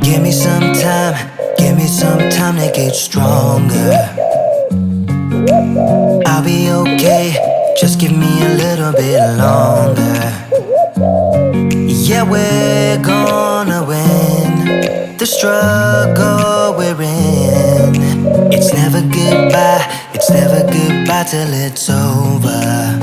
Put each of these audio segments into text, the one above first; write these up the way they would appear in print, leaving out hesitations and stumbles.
Give me some time to get stronger. I'll be okay, just give me a little bit longer. Yeah, we're gonna win the struggle we're in. It's never goodbye till it's over.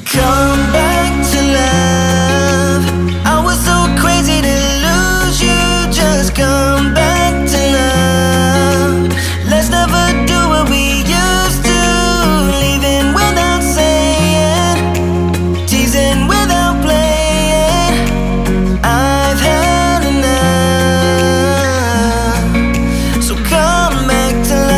Come back to love. I was so crazy to lose you. Just come back to love. Let's never do what we used to. Leaving without saying, teasing without playing. I've had enough. So come back to love.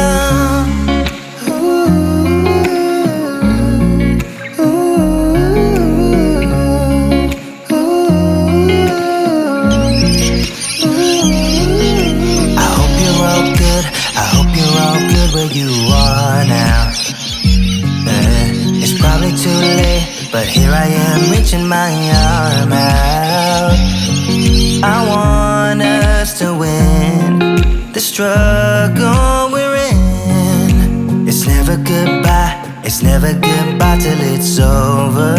Where you are now. It's probably too late, but here I am reaching my arm out. I want us to win the struggle we're in. It's never goodbye till it's over.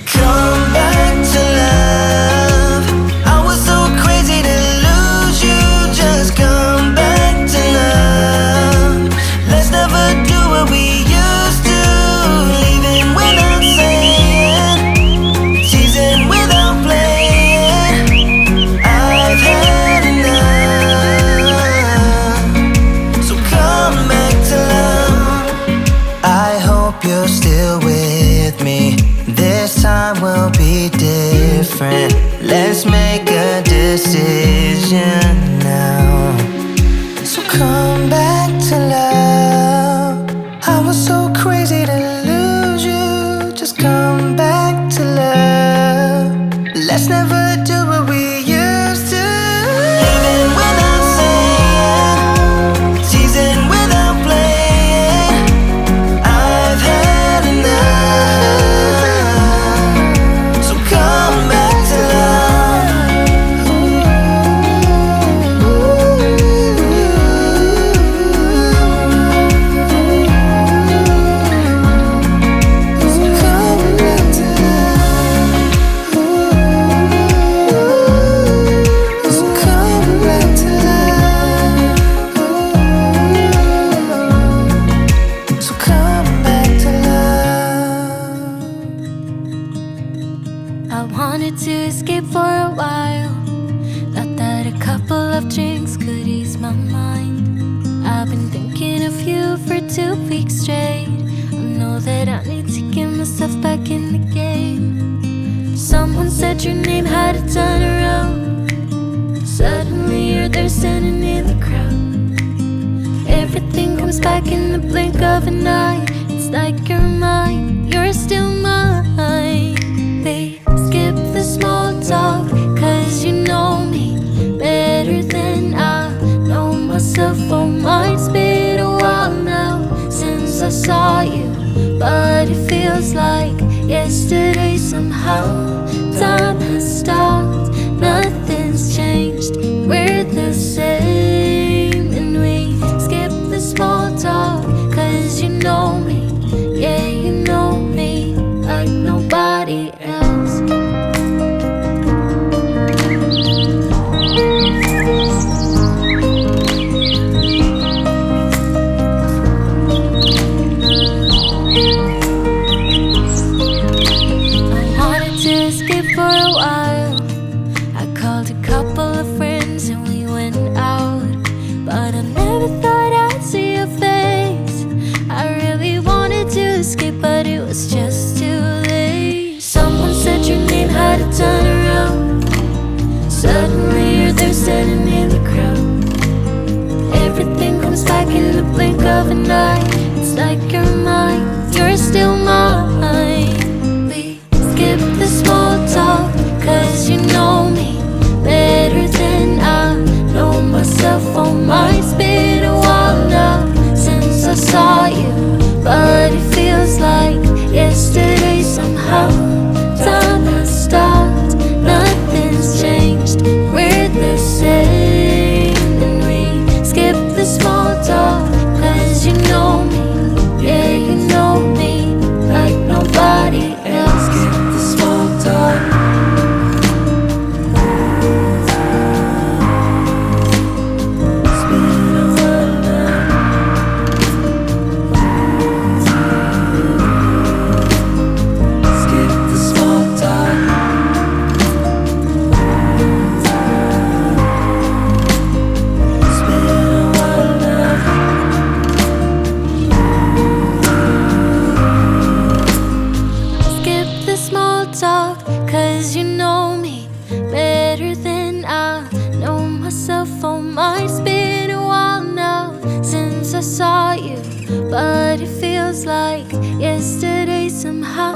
Come back to love. I was so crazy to lose you. Just come back. Let's never do what we used to. Leaving without saying, teasing without playing. I've had enough. So come back to love. I hope you're still with me. This time will be different. Let's make a decision now. So come back to love. I was so crazy to lose you. Just come back to love. Let's never do what we used to. Leaving without saying, teasing without playing. I've had enough. So come back to love. I wanted to escape for a while. Thought that a couple of drinks could ease my mind. I've been thinking of you for 2 weeks straight. I know that I need to get myself back in the game. Someone said your name had a turn around. Suddenly you're there standing in the crowd. Everything comes back in the blink of an eye. It's like you're mine, you're still mine. They skip the small talk, cause you know me better than I know myself. Oh my, it's been a while now since I saw you, but it feels like yesterday somehow. Time has stopped, nothing's changed, we're the same. And we skip the small talk, cause you know me, yeah, you know me like nobody else. I wanted to saw you, but it feels like yesterday somehow.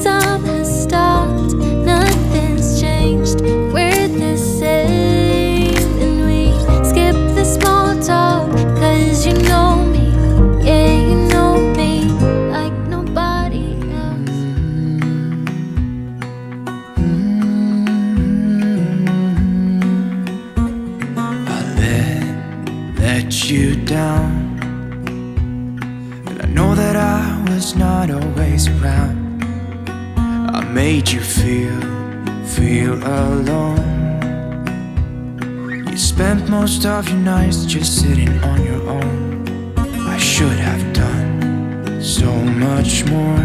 Time has stopped, nothing's changed. We're the same, and we skip the small talk, 'cause you know me, yeah, you know me like nobody else. I let you down, and I know that I was not always around. I made you feel alone. You spent most of your nights just sitting on your own. I should have done so much more,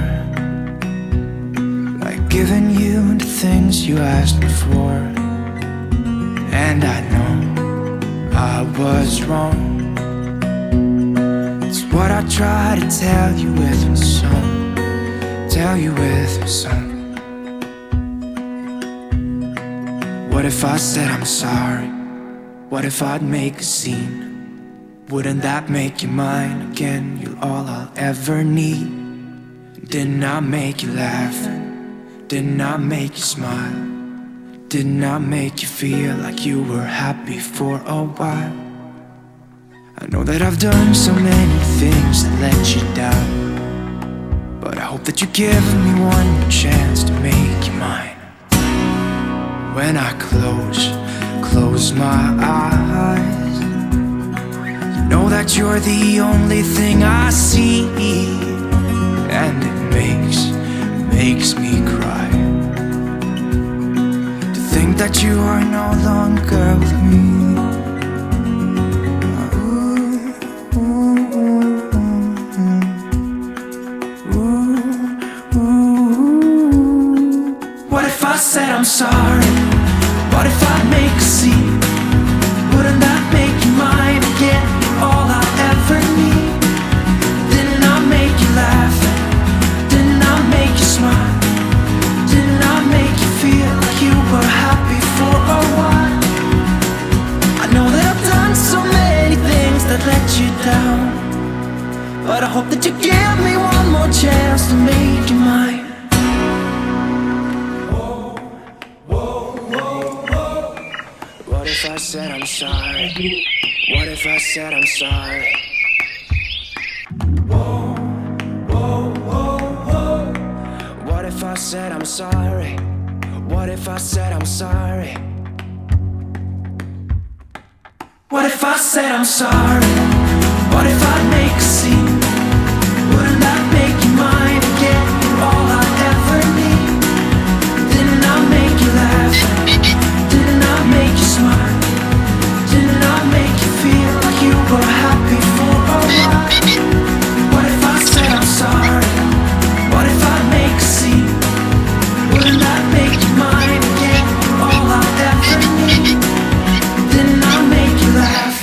like giving you the things you asked me for. And I know I was wrong. It's what I try to tell you with my song, tell you with my song. What if I said I'm sorry? What if I'd make a scene? Wouldn't that make you mine again? You're all I'll ever need. Didn't I make you laugh? Didn't I make you smile? Didn't I make you feel like you were happy for a while? I know that I've done so many things that let you down, but I hope that you give me one more chance to make you mine. When I close my eyes, you know that you're the only thing I see, and it makes me cry to think that you are no longer with me. What if I said I'm sorry? What if I make a scene? Wouldn't that make you mine again? All I ever need. Didn't I make you laugh? Didn't I make you smile? Didn't I make you feel like you were happy for a while? I know that I've done so many things that let you down, but I hope that you give me one more chance to make you mine. What if I said I'm sorry? What if I said I'm sorry? Whoa, whoa, whoa, whoa. What if I said I'm sorry? What if I said I'm sorry? What if I said I'm sorry? What if I make a scene? Wouldn't that make you mine again? You're all I ever need. Didn't I make you laugh? Didn't I make you smile? Didn't I make you feel like you were happy for a while? What if I said I'm sorry? What if I make a scene? Wouldn't that make you mine again? All I ever need. Didn't I make you laugh?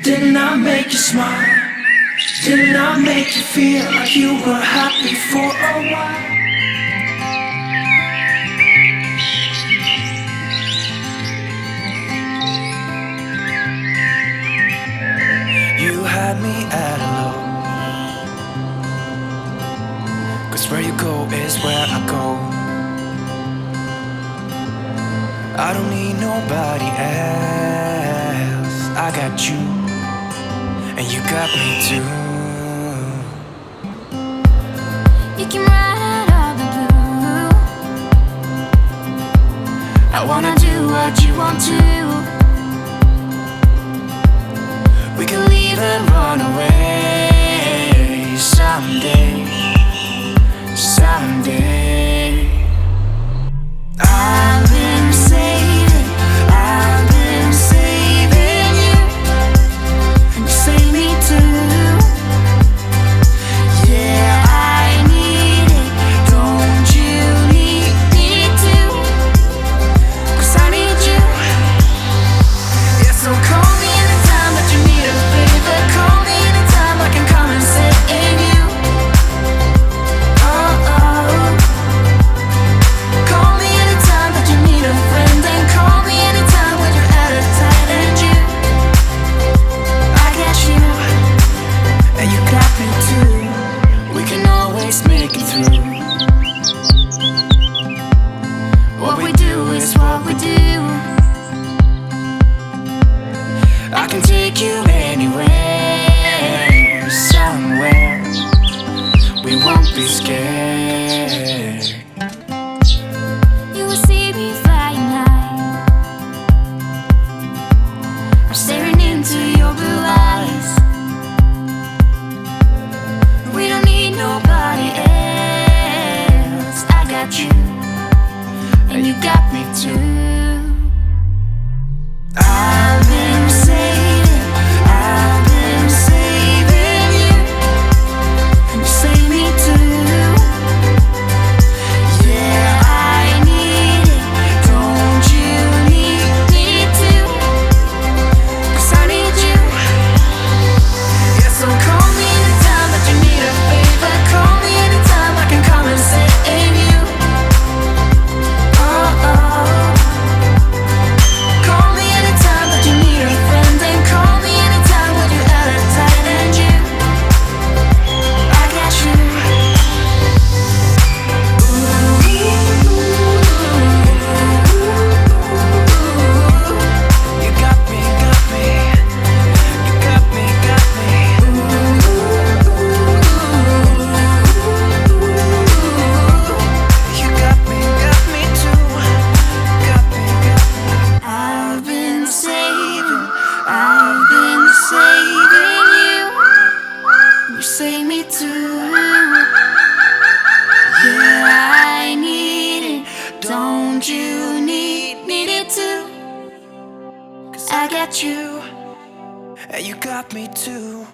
Didn't I make you smile? Didn't I make you feel like you were happy for a while? You had me at a low, 'cause where you go is where I go. I don't need nobody else. I got you, and you got me too. You came right out of the blue. I wanna do what you want to. We can leave and run away someday, someday. I've been saving you, and you save me too. Yeah, I need it, don't you need me too? 'Cause I need you. Yeah, so call me anytime that you need a favor. Call me anytime I can come and sit in you. Oh, oh. Call me anytime that you need don't be scared. You will see me flying high. I'm staring into your blue eyes. We don't need nobody else. I got you, and you got me too. I've been saving you. You save me too. Yeah, I need it. Don't you need me too? 'Cause I need you. Yeah, so call me anytime that you need a favor. Call me anytime I can come and save you. Oh, oh. Call me anytime that you need a friend. And call me anytime when you're out of time. And you, I got you. You got me, got me. You got me, got me. You got me too. Got me, got me. I've been saving you. You save me too. Yeah, I need it. Don't you need it too? 'Cause I got you. And you got me too.